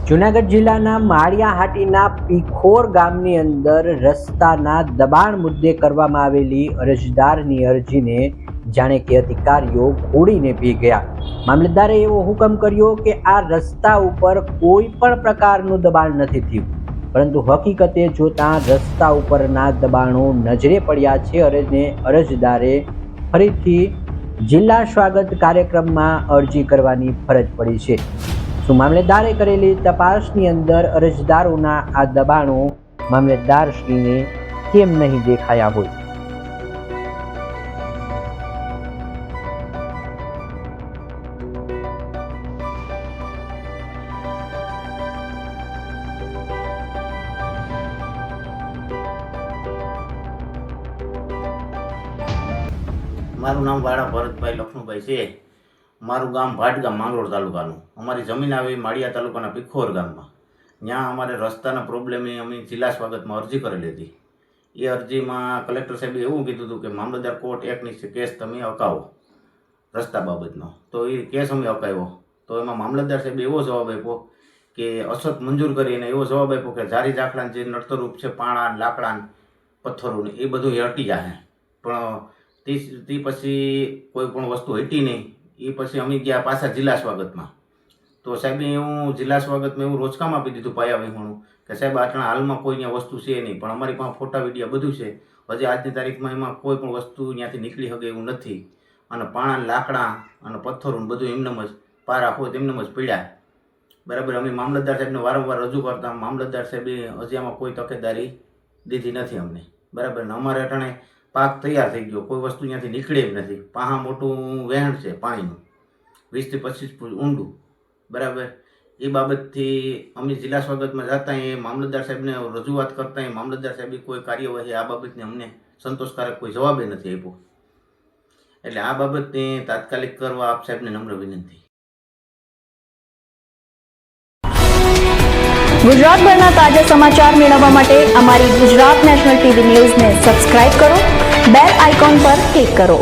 જૂનાગઢ જિલ્લાના માળિયાહાટીના પીખોર ગામની અંદર રસ્તાના દબાણ મુદ્દે કરવામાં આવેલી અરજદારની અરજીને જાણે કે અધિકારીઓ ઘોડીને પી ગયા। મામલતદારે એવો હુકમ કર્યો કે આ રસ્તા ઉપર કોઈ પણ પ્રકારનું દબાણ નથી થયું, પરંતુ હકીકતે જોતા રસ્તા ઉપરના દબાણો નજરે પડ્યા છે અને અરજદારે ફરીથી જિલ્લા સ્વાગત કાર્યક્રમમાં અરજી કરવાની ફરજ પડી છે। મામલતદારે કરેલી તપાસની અંદર અરજદારોના આ દબાણો મામલતદારશ્રીને કેમ નહીં દેખાયા હોય? મારું નામ વાળા ભરતભાઈ લખનુભાઈ છે। મારું ગામ ભાટગામ માંગરોળ તાલુકાનું। અમારી જમીન આવી માળિયા તાલુકાના પીખોર ગામમાં। ત્યાં અમારે રસ્તાના પ્રોબ્લેમની અમે જિલ્લા સ્વાગતમાં અરજી કરેલી હતી। એ અરજીમાં કલેક્ટર સાહેબે એવું કીધું હતું કે મામલતદાર કોર્ટ એકની કેસ તમે અકાવો રસ્તા બાબતનો। તો એ કેસ અમે અકાવ્યો તો એમાં મામલતદાર સાહેબે એવો જવાબ આપ્યો કે અસત મંજૂર કરીને એવો જવાબ આપ્યો કે જારી જાખલાન જે નડતરરૂપ છે પાણા લાકડા પથ્થરોને એ બધું હટી જાય, પણ તે પછી કોઈ પણ વસ્તુ હટી નહીં। એ પછી અમે ગયા પાછા જિલ્લા સ્વાગતમાં, તો સાહેબે એવું જિલ્લા સ્વાગતમાં એવું રોજકામ આપી દીધું પાયા વિહોણું કે સાહેબ આટલા હાલમાં કોઈ ત્યાં વસ્તુ છે નહીં, પણ અમારી પાસે ફોટા વિડીયો બધું છે। હજી આજની તારીખમાં એમાં કોઈ પણ વસ્તુ ત્યાંથી નીકળી શકે એવું નથી, અને પાણા લાકડા અને પથ્થરો બધું એમનેમ જ પારા હોય તેમનેમ જ પીડ્યા। બરાબર, અમે મામલતદાર સાહેબને વારંવાર રજૂ કરતા, મામલતદાર સાહેબે હજી આમાં કોઈ તકેદારી દીધી નથી અમને। બરાબર ને અમારે અટાણે પાક તૈયાર થઈ ગયો, કોઈ વસ્તુ ત્યાંથી નીકળે જ નથી। પાહા મોટું વહેણ છે પાણીનું, 20 થી 25 ફૂટ ઊંડું। બરાબર, એ બાબતથી અમે જિલ્લા સ્વાગતમાં જતા એ મામલતદાર સાહેબને રજૂઆત કરતા એ મામલતદાર સાહેબે કોઈ કાર્યવાહી આ બાબતને અમને સંતોષકારક કોઈ જવાબ નથી આપ્યો। એટલે આ બાબતને તાત્કાલિક કરવા આપ સાહેબને નમ્ર વિનંતી। ગુજરાતભરના તાજા સમાચાર મેળવવા માટે અમારી ગુજરાત નેશનલ ટીવી ન્યૂઝને સબસ્ક્રાઇબ કરો, બેલ આઇકોન પર ક્લિક કરો।